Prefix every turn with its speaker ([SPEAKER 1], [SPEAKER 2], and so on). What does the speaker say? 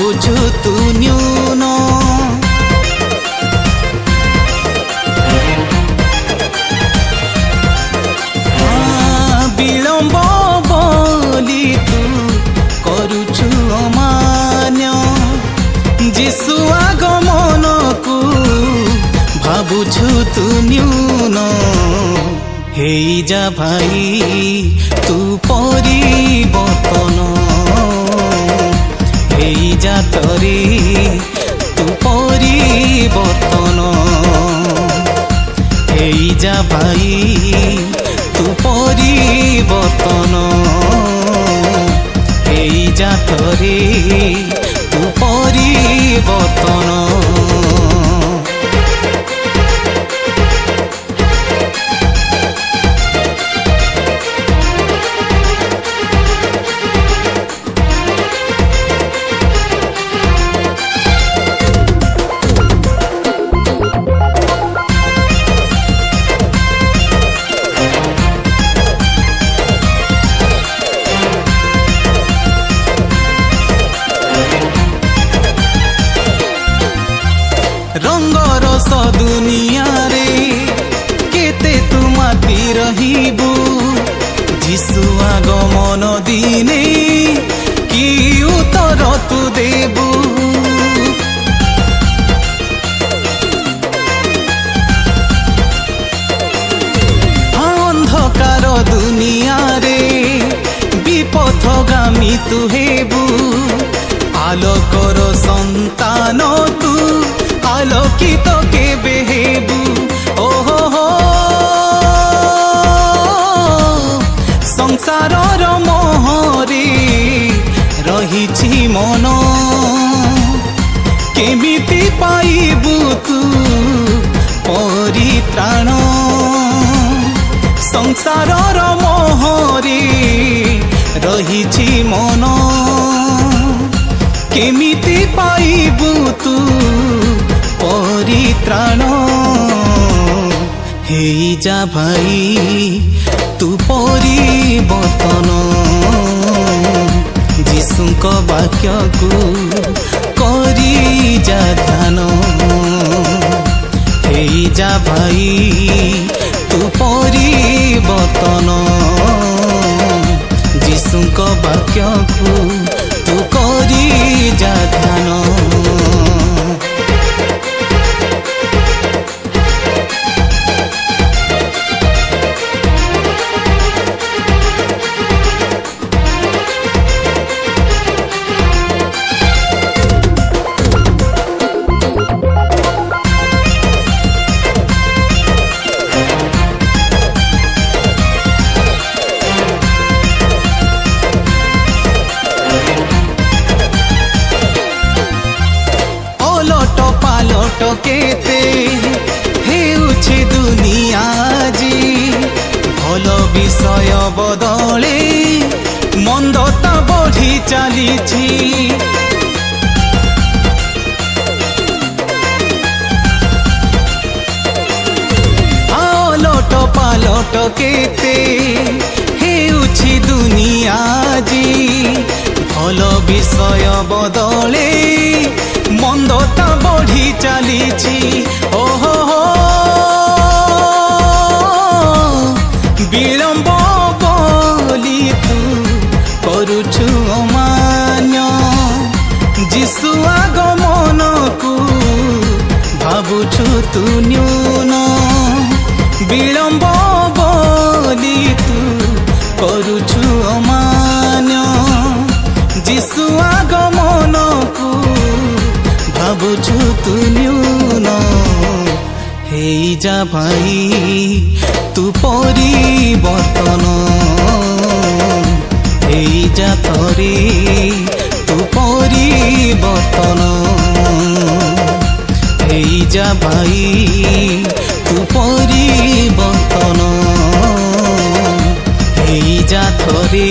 [SPEAKER 1] ଭାବୁଛୁ ତୁ ନ୍ୟୁନ। ବିଳମ୍ବ ବୋଲି ତୁ କରୁଛୁ ଅମାନ୍ୟ, ଯୀଶୁ ଆଗମନକୁ ଭାବୁଛୁ ତୁ ନ୍ୟୁନ। ହେଇଯା ଭାଇ ତୁ ପରିବର୍ତ୍ତନ, ହେଇଯା ତୋରେ ତୁ ପରିବର୍ତ୍ତନ। ହେଇଯା ଭାଇ ତୁ ପରିବର୍ତ୍ତନ, ହେଇଯା ତୋରେ ତୁ ପରିବର୍ତ୍ତନ। ରଙ୍ଗରସ ଦୁନିଆରେ କେତେ ତୁ ମାତି ରହିବୁ, ଯୀଶୁ ଆଗମନ ଦିନେ କି ଉତ୍ତର ତୁ ଦେବୁ। ଅନ୍ଧକାର ଦୁନିଆରେ ବିପଥଗାମୀ ତୁ ହେବୁ, ଆଲୋକର ସନ୍ତାନ ତୁ আলোকিত কেবে হেবু। ওহো হো সংসারর মোহরে রহিছি মন, কেমিতি পাইবু তু পরিত্রাণ। সংসারর মোহরে রহিছি মন, কেমিতি পাইবু তু परित्राण। ହେଇଯା ଭାଇ ତୁ ପରିବର୍ତ୍ତନ, ଯୀଶୁଙ୍କ ବାକ୍ୟକୁ କରିଯା ଧ୍ୟାନ। ହେଇଯା ଭାଇ ତୁ ପରିବର୍ତ୍ତନ, ଯୀଶୁଙ୍କ ବାକ୍ୟକୁ ତୁ କରିଯା ଧ୍ୟାନ। ପାଲଟ କେତେ ହେଉଛି ଦୁନିଆ ଆଜି, ଭଲ ବିଷୟ ବଦଳେ ମନ୍ଦତା ବଢ଼ି ଚାଲିଛି। ଆଲଟ ପାଲଟ କେତେ ହେଉଛି ଦୁନିଆ ଆଜି, ଭଲ ବିଷୟ ବଦଳେ ମନ୍ଦତା ବଢ଼ି ଚାଲିଛି। ଓହୋ ହୋ ବିଳମ୍ବ ବୋଲି ତୁ କରୁଛୁ ଅମାନ୍ୟ, ଯୀଶୁ ଆଗମନକୁ ଭାବୁଛୁ ତୁ ନ୍ୟୁନ। ବିଳମ୍ବ ବୋଲି ତୁ କରୁଛୁ ଅମାନ୍ୟ, ଯୀଶୁ ଆଗମନକୁ ଭାବୁଛୁ ତୁ ନ୍ୟୁନ। ହେଇଯା ଭାଇ ତୁ ପରିବର୍ତ୍ତନ, ହେଇଯା ଥରେ ତୁ ପରିବର୍ତ୍ତନ। ହେଇଯା ଭାଇ ତୁ ପରିବର୍ତ୍ତନ, ହେଇଯା ଥରେ